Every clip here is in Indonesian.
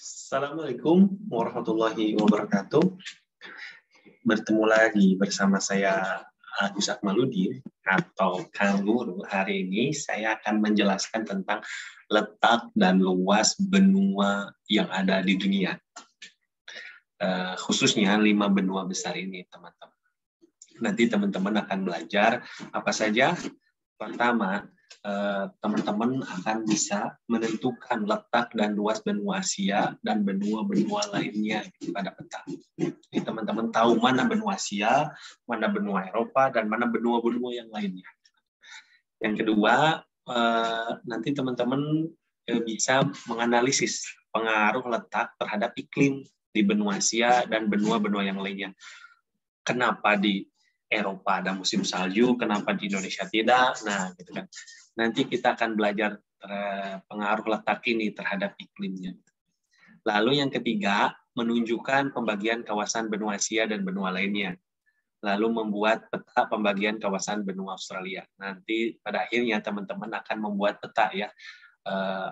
Assalamualaikum warahmatullahi wabarakatuh. Bertemu lagi bersama saya Agus Akmaludin atau Kang Guru. Hari ini saya akan menjelaskan tentang letak dan luas benua yang ada di dunia. Khususnya 5 benua besar ini, teman-teman. Nanti teman-teman akan belajar apa saja. Pertama, teman-teman akan bisa menentukan letak dan luas benua Asia dan benua-benua lainnya pada peta. Jadi teman-teman tahu mana benua Asia, mana benua Eropa, dan mana benua-benua yang lainnya. Yang kedua, nanti teman-teman bisa menganalisis pengaruh letak terhadap iklim di benua Asia dan benua-benua yang lainnya. Kenapa di Eropa ada musim salju, kenapa di Indonesia tidak? Nah, gitu kan. Nanti kita akan belajar pengaruh letak ini terhadap iklimnya. Lalu yang ketiga, menunjukkan pembagian kawasan benua Asia dan benua lainnya. Lalu membuat peta pembagian kawasan benua Australia. Nanti pada akhirnya teman-teman akan membuat peta ya.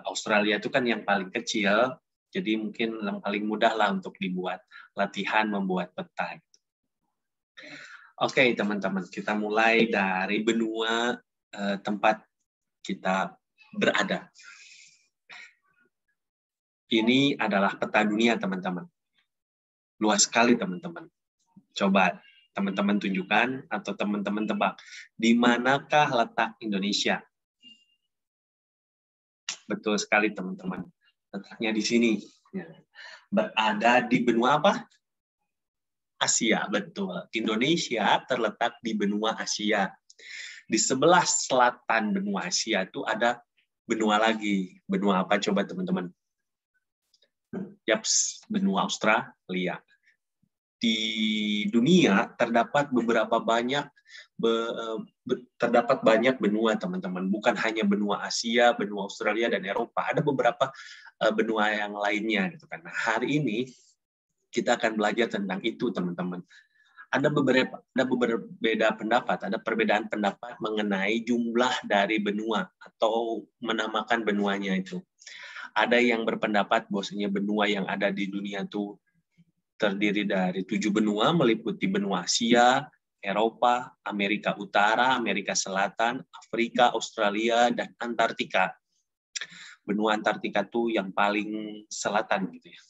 Australia itu kan yang paling kecil, jadi mungkin yang paling mudah lah untuk dibuat latihan membuat peta. Oke, teman-teman, kita mulai dari benua tempat kita berada. Ini adalah peta dunia, teman-teman. Luas sekali, teman-teman. Coba teman-teman tunjukkan atau teman-teman tebak, di manakah letak Indonesia? Betul sekali, teman-teman. Letaknya di sini. Berada di benua apa? Asia, betul. Indonesia terletak di benua Asia. Di sebelah selatan benua Asia itu ada benua lagi. Benua apa coba teman-teman? Yaps, benua Australia. Di dunia terdapat banyak benua, teman-teman. Bukan hanya benua Asia, benua Australia dan Eropa. Ada beberapa benua yang lainnya gitu kan. Nah, hari ini kita akan belajar tentang itu, teman-teman. Ada perbedaan pendapat mengenai jumlah dari benua atau menamakan benuanya itu. Ada yang berpendapat bahwasanya benua yang ada di dunia itu terdiri dari 7 benua, meliputi benua Asia, Eropa, Amerika Utara, Amerika Selatan, Afrika, Australia, dan Antartika. Benua Antartika itu yang paling selatan gitu ya.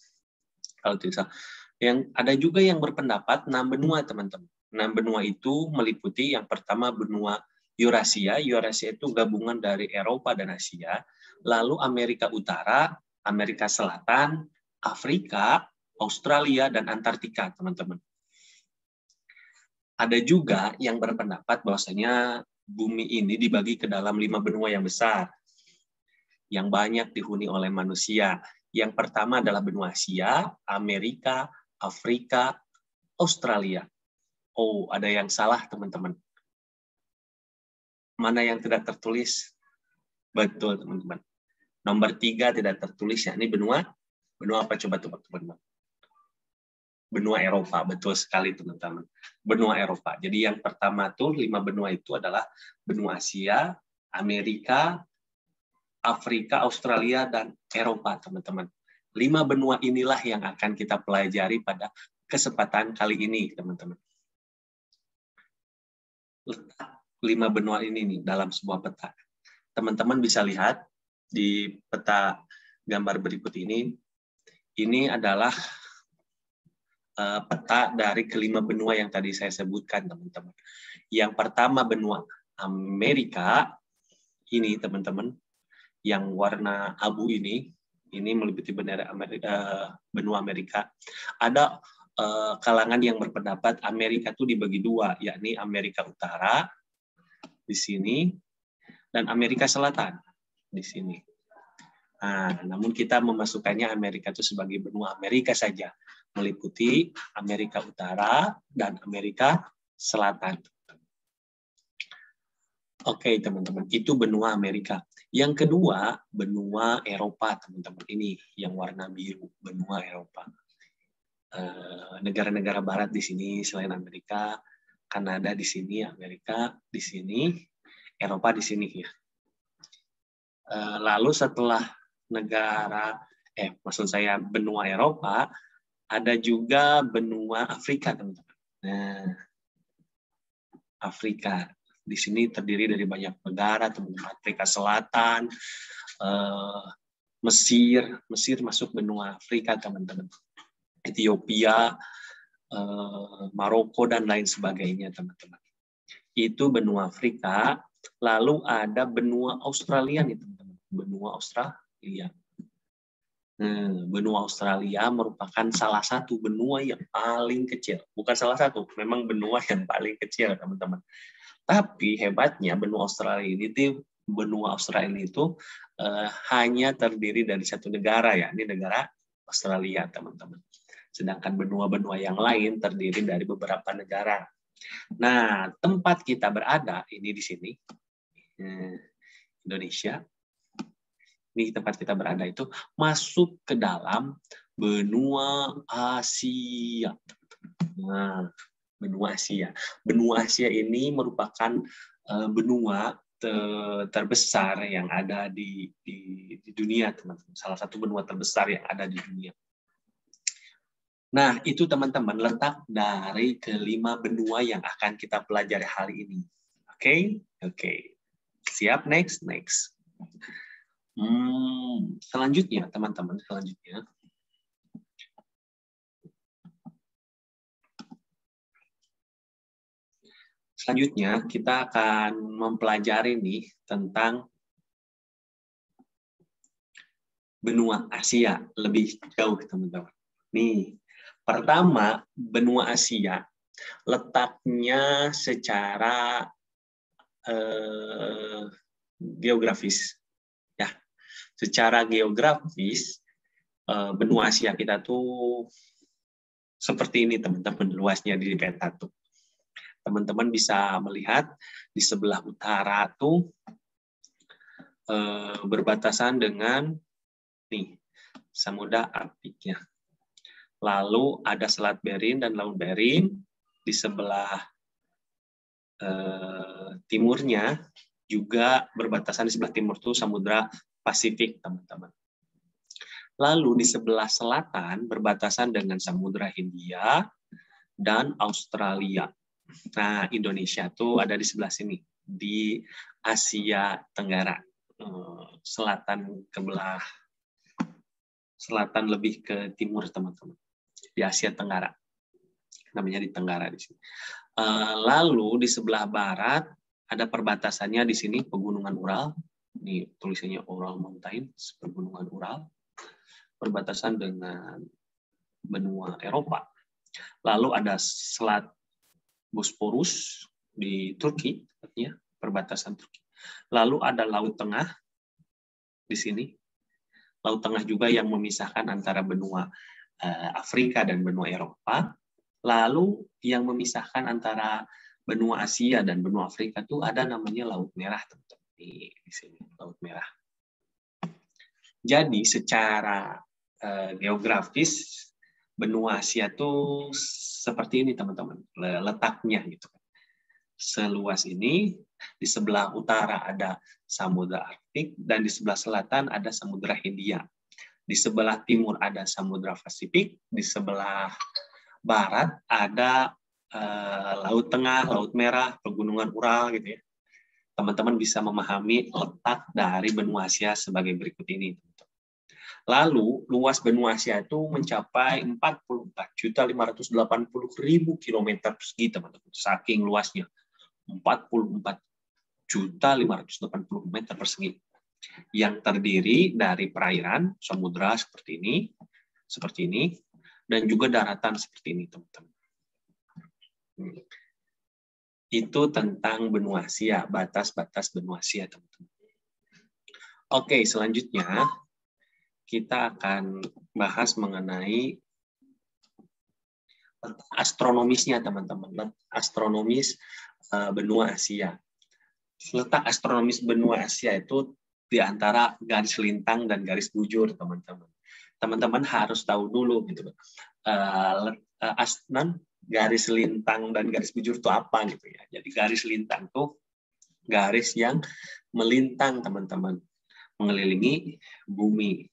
Kalau tidak salah. Yang ada juga yang berpendapat 6 benua, teman-teman. 6 benua itu meliputi yang pertama benua Eurasia. Eurasia itu gabungan dari Eropa dan Asia. Lalu Amerika Utara, Amerika Selatan, Afrika, Australia, dan Antartika, teman-teman. Ada juga yang berpendapat bahwasanya bumi ini dibagi ke dalam 5 benua yang besar, yang banyak dihuni oleh manusia. Yang pertama adalah benua Asia, Amerika, Afrika, Australia. Oh, ada yang salah, teman-teman. Mana yang tidak tertulis? Betul, teman-teman. Nomor 3 tidak tertulis, yakni benua apa coba teman-teman? Benua Eropa, betul sekali, teman-teman. Benua Eropa. Jadi yang pertama tuh 5 benua itu adalah benua Asia, Amerika, Afrika, Australia, dan Eropa, teman-teman. 5 benua inilah yang akan kita pelajari pada kesempatan kali ini, teman-teman. Letak 5 benua ini nih dalam sebuah peta. Teman-teman bisa lihat di peta gambar berikut ini. Ini adalah peta dari kelima benua yang tadi saya sebutkan, teman-teman. Yang pertama benua Amerika, ini teman-teman, yang warna abu ini meliputi benua Amerika. Ada kalangan yang berpendapat Amerika itu dibagi 2, yakni Amerika Utara di sini dan Amerika Selatan di sini. Nah, namun kita memasukkannya Amerika itu sebagai benua Amerika saja, meliputi Amerika Utara dan Amerika Selatan. Oke, teman-teman, itu benua Amerika. Yang kedua, benua Eropa, teman-teman. Ini yang warna biru, benua Eropa. Negara-negara barat di sini selain Amerika, Kanada di sini, Amerika di sini, Eropa di sini ya. Lalu setelah negara maksud saya benua Eropa, ada juga benua Afrika, teman-teman. Nah, Afrika di sini terdiri dari banyak negara, teman-teman. Afrika Selatan, Mesir masuk benua Afrika, teman-teman. Ethiopia, Maroko dan lain sebagainya, teman-teman. Itu benua Afrika. Lalu ada benua Australia nih, teman-teman. Benua Australia. Benua Australia merupakan salah satu benua yang paling kecil. Bukan salah satu, memang benua yang paling kecil, teman-teman. Tapi hebatnya benua Australia itu hanya terdiri dari satu negara, ya, ini negara Australia, teman-teman. Sedangkan benua-benua yang lain terdiri dari beberapa negara. Nah, tempat kita berada ini di sini, Indonesia. Ini tempat kita berada itu masuk ke dalam benua Asia. Nah, benua Asia. Benua Asia ini merupakan benua terbesar yang ada di dunia, teman-teman. Salah satu benua terbesar yang ada di dunia. Nah, itu teman-teman letak dari kelima benua yang akan kita pelajari hari ini. Oke. Siap, next. Selanjutnya, teman-teman, Selanjutnya kita akan mempelajari nih tentang benua Asia lebih jauh, teman-teman. Nih, pertama benua Asia letaknya secara geografis. Ya, secara geografis benua Asia kita tuh seperti ini, teman-teman, luasnya di peta tuh. Teman-teman bisa melihat di sebelah utara tuh berbatasan dengan nih Samudra Arktiknya. Lalu ada Selat Bering dan Laut Bering. Di sebelah timurnya juga berbatasan, di sebelah timur tuh Samudra Pasifik, teman-teman. Lalu di sebelah selatan berbatasan dengan Samudra Hindia dan Australia. Nah, Indonesia tuh ada di sebelah sini, di Asia Tenggara. Selatan lebih ke timur, teman-teman. Di Asia Tenggara. Namanya di Tenggara di sini. Lalu di sebelah barat ada perbatasannya di sini Pegunungan Ural. Ini tulisannya Ural Mountains, Pegunungan Ural. Perbatasan dengan benua Eropa. Lalu ada Selat Bosporus di Turki, artinya perbatasan Turki. Lalu ada Laut Tengah di sini. Laut Tengah juga yang memisahkan antara benua Afrika dan benua Eropa. Lalu yang memisahkan antara benua Asia dan benua Afrika itu ada namanya Laut Merah, teman-teman. Di sini Laut Merah. Jadi secara geografis benua Asia itu seperti ini, teman-teman, letaknya gitu. Seluas ini, di sebelah utara ada Samudra Arktik dan di sebelah selatan ada Samudra Hindia. Di sebelah timur ada Samudra Pasifik, di sebelah barat ada Laut Tengah, Laut Merah, Pegunungan Ural gitu ya. Teman-teman bisa memahami letak dari benua Asia sebagai berikut ini. Lalu luas benua Asia itu mencapai 44.580.000 km persegi, teman-teman. Saking luasnya, 44.580.000 meter persegi. Yang terdiri dari perairan, samudra seperti ini, dan juga daratan seperti ini, teman-teman. Itu tentang benua Asia, batas-batas benua Asia, teman-teman. Oke, selanjutnya kita akan bahas mengenai astronomisnya, teman-teman. Astronomis benua Asia. Letak astronomis benua Asia itu di antara garis lintang dan garis bujur, teman-teman. Teman-teman harus tahu dulu gitu. Garis lintang dan garis bujur itu apa gitu ya. Jadi garis lintang itu garis yang melintang, teman-teman, mengelilingi bumi.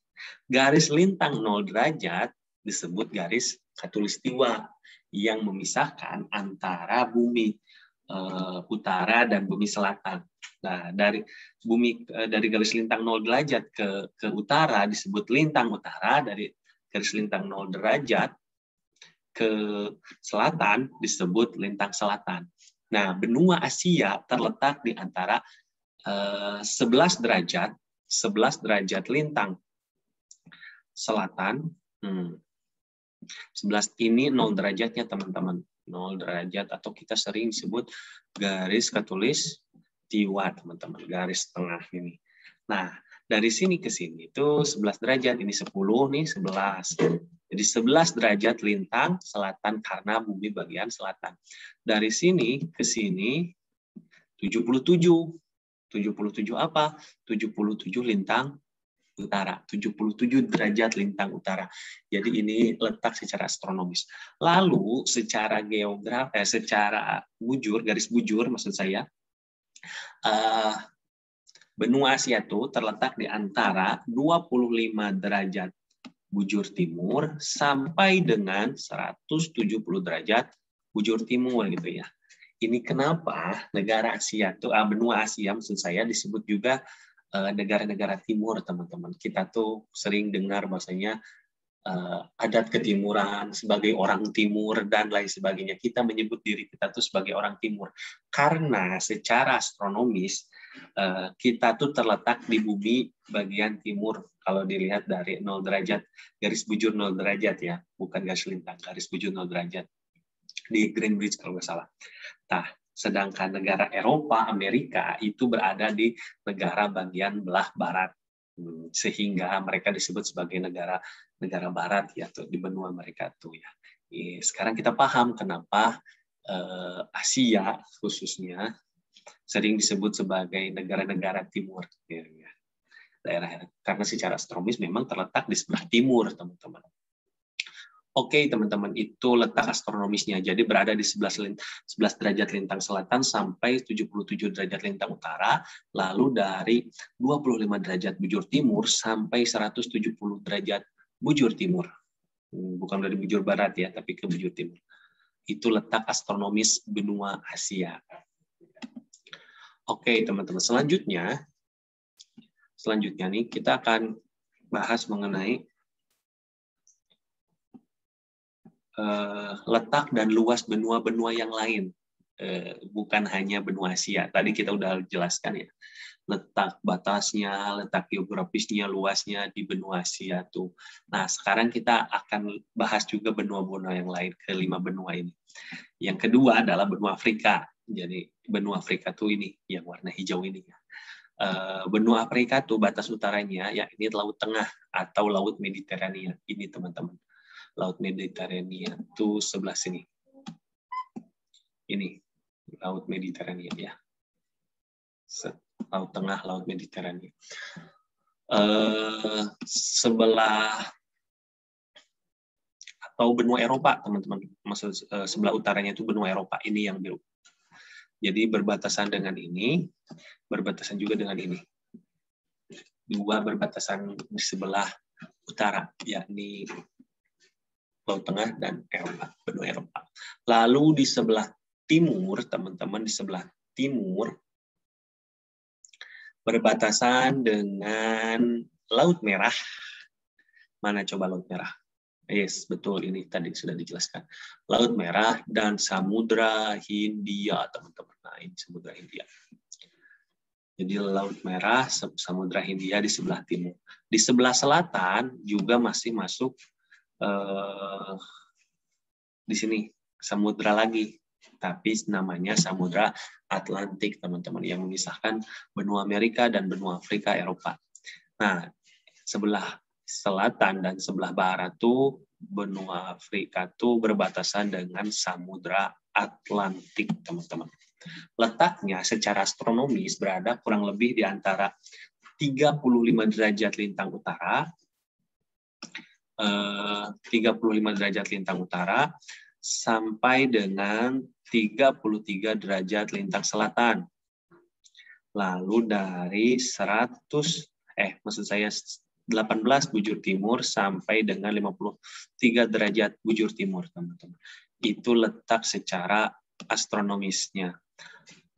Garis lintang 0 derajat disebut garis khatulistiwa yang memisahkan antara bumi utara dan bumi selatan. Nah, dari garis lintang 0 derajat ke utara disebut lintang utara, dari garis lintang 0 derajat ke selatan disebut lintang selatan. Nah, benua Asia terletak di antara 11 derajat lintang selatan. 11 ini 0 derajatnya, teman-teman. 0 derajat atau kita sering disebut garis khatulistiwa, teman-teman. Garis tengah ini. Nah, dari sini ke sini itu 11 derajat, ini 10 nih, 11. Jadi 11 derajat lintang selatan karena bumi bagian selatan. Dari sini ke sini 77. 77 apa? 77 lintang utara, 77 derajat lintang utara. Jadi ini letak secara astronomis. Lalu secara secara bujur, garis bujur maksud saya, benua Asia itu terletak di antara 25 derajat bujur timur sampai dengan 170 derajat bujur timur gitu ya. Ini kenapa negara Asia itu, benua Asia maksud saya disebut juga negara-negara timur, teman-teman. Kita tuh sering dengar bahasanya adat ketimuran, sebagai orang timur dan lain sebagainya. Kita menyebut diri kita tuh sebagai orang timur karena secara astronomis kita tuh terletak di bumi bagian timur. Kalau dilihat dari 0 derajat, garis bujur 0 derajat ya, bukan garis lintang, garis bujur 0 derajat di Greenwich kalau nggak salah. Nah, sedangkan negara Eropa, Amerika itu berada di negara bagian belah barat, sehingga mereka disebut sebagai negara barat ya, tuh di benua mereka tuh ya. Sekarang kita paham kenapa Asia khususnya sering disebut sebagai negara-negara timur ya. Daerah, karena secara astronomis memang terletak di sebelah timur, teman-teman. Oke, teman-teman, itu letak astronomisnya. Jadi berada di 11 derajat lintang selatan sampai 77 derajat lintang utara, lalu dari 25 derajat bujur timur sampai 170 derajat bujur timur. Bukan dari bujur barat ya, tapi ke bujur timur. Itu letak astronomis benua Asia. Oke, teman-teman, selanjutnya nih kita akan bahas mengenai letak dan luas benua-benua yang lain, bukan hanya benua Asia. Tadi kita udah jelaskan ya, letak batasnya, letak geografisnya, luasnya di benua Asia tuh. Nah, sekarang kita akan bahas juga benua-benua yang lain, ke 5 benua ini. Yang kedua adalah benua Afrika. Jadi benua Afrika tuh ini yang warna hijau ini ya. Benua Afrika tuh batas utaranya ya ini Laut Tengah atau Laut Mediterania ini, teman-teman. Laut Mediterania itu sebelah sini. Ini Laut Mediterania ya. Laut Tengah, Laut Mediterania. Sebelah atau benua Eropa, teman-teman. Maksud sebelah utaranya itu benua Eropa. Ini yang biru. Jadi berbatasan dengan ini, berbatasan juga dengan ini. Dua berbatasan di sebelah utara, yakni Laut Tengah dan Eropa, benua Eropa. Lalu di sebelah timur, teman-teman, di sebelah timur berbatasan dengan Laut Merah. Mana coba Laut Merah? Yes, betul, ini tadi sudah dijelaskan. Laut Merah dan Samudra Hindia, teman-teman. Nah, ini Samudra Hindia. Jadi Laut Merah, Samudra Hindia di sebelah timur. Di sebelah selatan juga masih masuk di sini samudra lagi, tapi namanya Samudra Atlantik, teman-teman, yang memisahkan benua Amerika dan benua Afrika, Eropa. Nah, sebelah selatan dan sebelah barat tuh benua Afrika tuh berbatasan dengan Samudra Atlantik, teman-teman. Letaknya secara astronomis berada kurang lebih di antara 35 derajat lintang utara, 35 derajat lintang utara sampai dengan 33 derajat lintang selatan. Lalu dari 18 bujur timur sampai dengan 53 derajat bujur timur, teman-teman. Itu letak secara astronomisnya.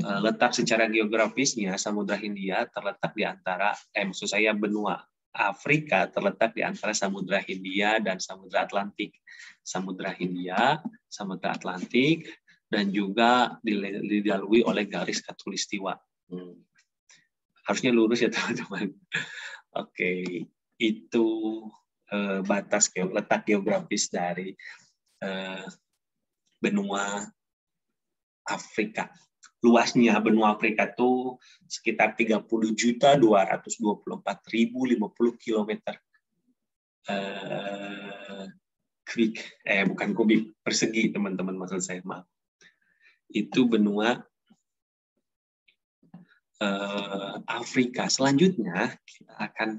Letak secara geografisnya, Samudra Hindia terletak di antara, maksud saya benua Afrika terletak di antara Samudra Hindia dan Samudra Atlantik. Samudra Hindia, Samudra Atlantik, dan juga dilalui oleh garis khatulistiwa. Harusnya lurus ya, teman-teman. Oke, itu batas letak geografis dari benua Afrika. Luasnya benua Afrika itu sekitar 30.224.050 km kubik, bukan kubik, persegi, teman-teman, maksud saya, maaf. Itu benua Afrika. Selanjutnya kita akan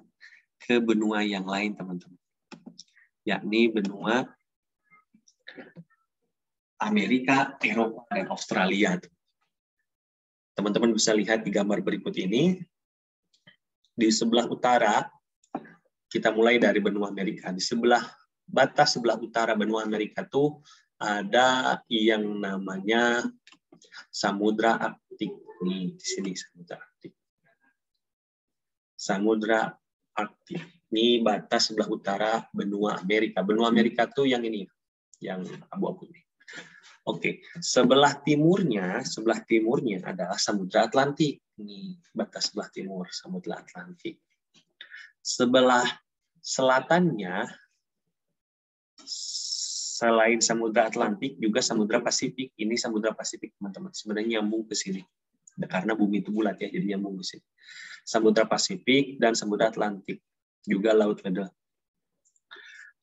ke benua yang lain, teman-teman, yakni benua Amerika, Eropa, dan Australia. Teman-teman bisa lihat di gambar berikut ini. Di sebelah utara, kita mulai dari benua Amerika. Di batas sebelah utara benua Amerika itu ada yang namanya Samudra Arktik. Nih, di sini Samudra Arktik. Samudra Arktik. Ini batas sebelah utara benua Amerika. Benua Amerika tuh yang ini, yang abu-abu ini. Oke, sebelah timurnya adalah Samudra Atlantik. Ini batas sebelah timur Samudra Atlantik. Sebelah selatannya, selain Samudra Atlantik, juga Samudra Pasifik. Ini Samudra Pasifik, teman-teman. Sebenarnya nyambung ke sini. Karena bumi itu bulat ya, jadi nyambung ke sini. Samudra Pasifik dan Samudra Atlantik. Juga Laut Weddell.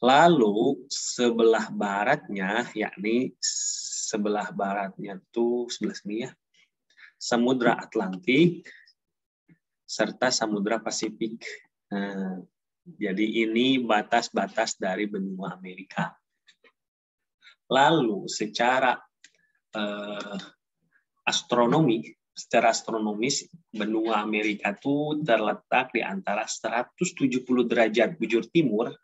Lalu sebelah baratnya, yakni sebelah baratnya tuh sebelah sini ya, Samudra Atlantik serta Samudra Pasifik. Nah, jadi ini batas-batas dari benua Amerika. Lalu secara astronomis benua Amerika itu terletak di antara 170 derajat bujur timur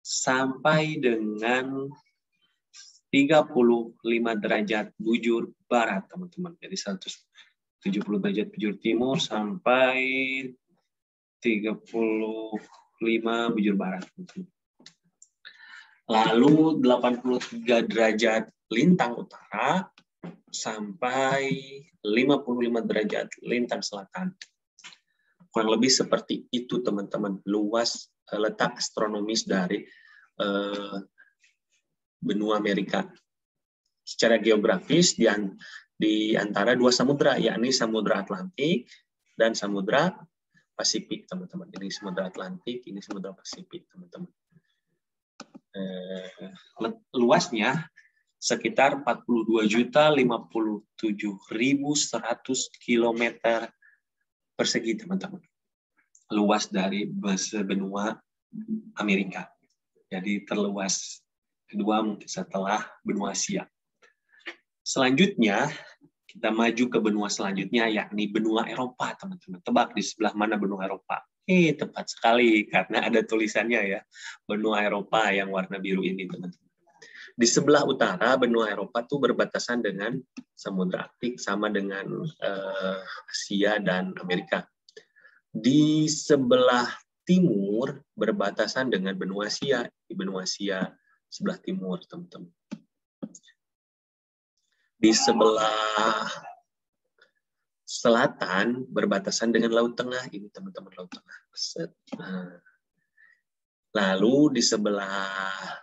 sampai dengan 35 derajat bujur barat, teman-teman. Jadi 170 derajat bujur timur sampai 35 bujur barat. Lalu 83 derajat lintang utara sampai 55 derajat lintang selatan. Kurang lebih seperti itu, teman-teman, luas letak astronomis dari benua Amerika. Secara geografis di antara dua samudra, yakni Samudra Atlantik dan Samudra Pasifik, teman-teman. Ini Samudra Atlantik, ini Samudra Pasifik, teman-teman. Luasnya sekitar 42.057.100 km persegi, teman-teman. Luas dari benua Amerika. Jadi terluas kedua mungkin setelah benua Asia. Selanjutnya kita maju ke benua selanjutnya, yakni benua Eropa, teman-teman. Tebak di sebelah mana benua Eropa? Tepat sekali karena ada tulisannya ya, benua Eropa yang warna biru ini, teman-teman. Di sebelah utara benua Eropa tuh berbatasan dengan Samudra Arktik sama dengan Asia dan Amerika. Di sebelah timur berbatasan dengan benua Asia, di benua Asia sebelah timur, teman-teman. Di sebelah selatan berbatasan dengan Laut Tengah, ini teman-teman, Laut Tengah. Lalu di sebelah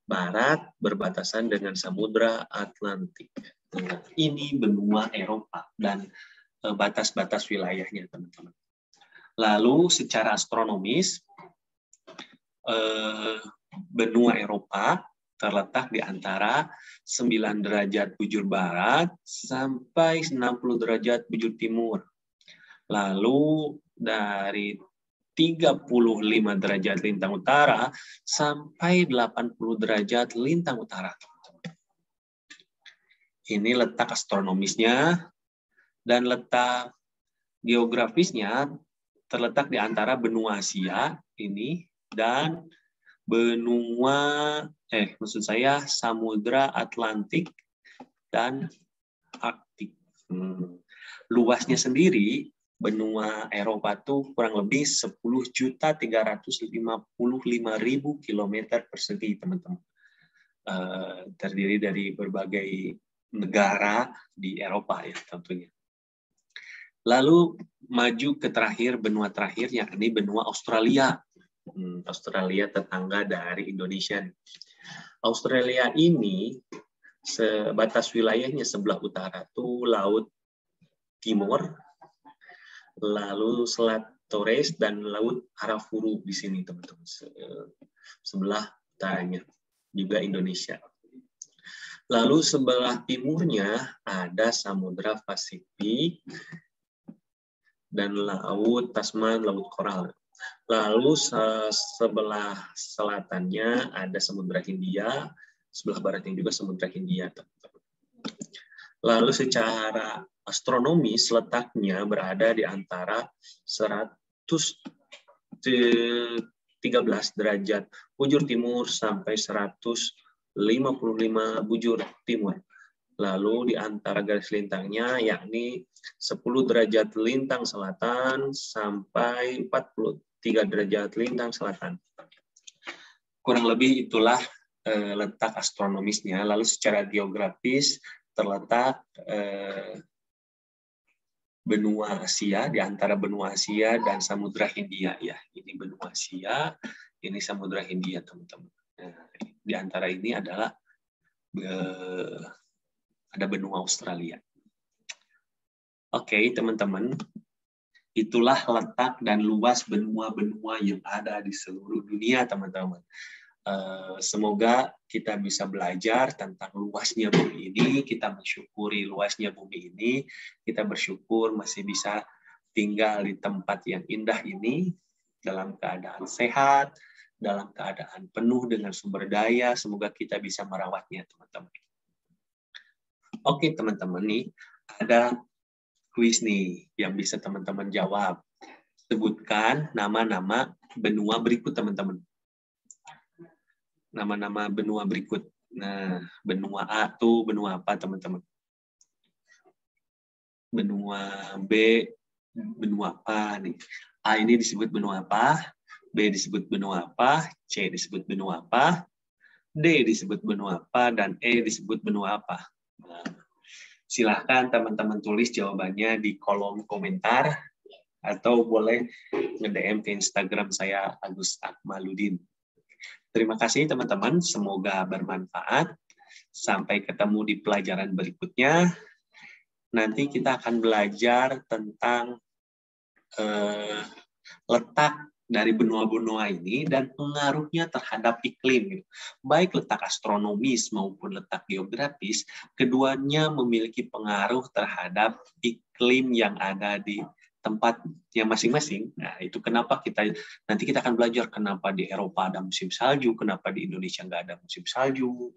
barat berbatasan dengan Samudra Atlantik. Ini benua Eropa dan batas-batas wilayahnya, teman-teman. Lalu secara astronomis, benua Eropa terletak di antara 9 derajat bujur barat sampai 60 derajat bujur timur. Lalu dari 35 derajat lintang utara sampai 80 derajat lintang utara. Ini letak astronomisnya dan letak geografisnya terletak di antara benua Asia ini dan Samudra Atlantik dan Arktik. Luasnya sendiri benua Eropa itu kurang lebih 10.355.000 kilometer persegi, teman-teman. Terdiri dari berbagai negara di Eropa ya tentunya. Lalu maju ke benua terakhir, yakni benua Australia. Australia tetangga dari Indonesia. Australia ini batas wilayahnya sebelah utara tuh Laut Timur, lalu Selat Torres dan Laut Arafuru di sini, teman-teman. Sebelah utaranya juga Indonesia. Lalu sebelah timurnya ada Samudra Pasifik dan Laut Tasman, Laut Koral. Lalu sebelah selatannya ada Samudra Hindia, sebelah baratnya juga Samudra Hindia. Lalu secara astronomis letaknya berada di antara 113 derajat bujur timur sampai 155 bujur timur. Lalu di antara garis lintangnya yakni 10 derajat lintang selatan sampai 43 derajat lintang selatan. Kurang lebih itulah letak astronomisnya. Lalu secara geografis terletak benua Asia, di antara benua Asia dan Samudra Hindia ya. Ini benua Asia, ini Samudra Hindia, teman-teman. Nah, di antara ini adalah ada benua Australia. Oke, teman-teman. Itulah letak dan luas benua-benua yang ada di seluruh dunia, teman-teman. Semoga kita bisa belajar tentang luasnya bumi ini, kita mensyukuri luasnya bumi ini, kita bersyukur masih bisa tinggal di tempat yang indah ini, dalam keadaan sehat, dalam keadaan penuh dengan sumber daya. Semoga kita bisa merawatnya, teman-teman. Oke, teman-teman, nih ada kuis nih yang bisa teman-teman jawab. Sebutkan nama-nama benua berikut, teman-teman. Nama-nama benua berikut. Nah, benua A tuh benua apa, teman-teman? Benua B, benua apa nih? A ini disebut benua apa? B disebut benua apa? C disebut benua apa? D disebut benua apa? Dan E disebut benua apa? Nah, silahkan teman-teman tulis jawabannya di kolom komentar atau boleh nge-DM ke Instagram saya, Agus Akmaludin. Terima kasih teman-teman, semoga bermanfaat. Sampai ketemu di pelajaran berikutnya. Nanti kita akan belajar tentang letak dari benua-benua ini dan pengaruhnya terhadap iklim. Baik letak astronomis maupun letak geografis, keduanya memiliki pengaruh terhadap iklim yang ada di tempatnya masing-masing. Nah, itu kenapa nanti kita akan belajar kenapa di Eropa ada musim salju, kenapa di Indonesia nggak ada musim salju,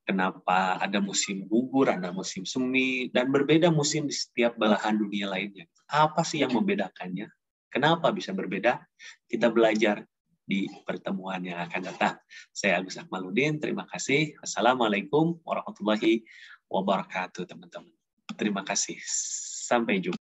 kenapa ada musim gugur, ada musim semi, dan berbeda musim di setiap belahan dunia lainnya. Apa sih yang membedakannya? Kenapa bisa berbeda? Kita belajar di pertemuan yang akan datang. Saya Agus Akmaludin, terima kasih. Assalamualaikum warahmatullahi wabarakatuh, teman-teman. Terima kasih. Sampai jumpa.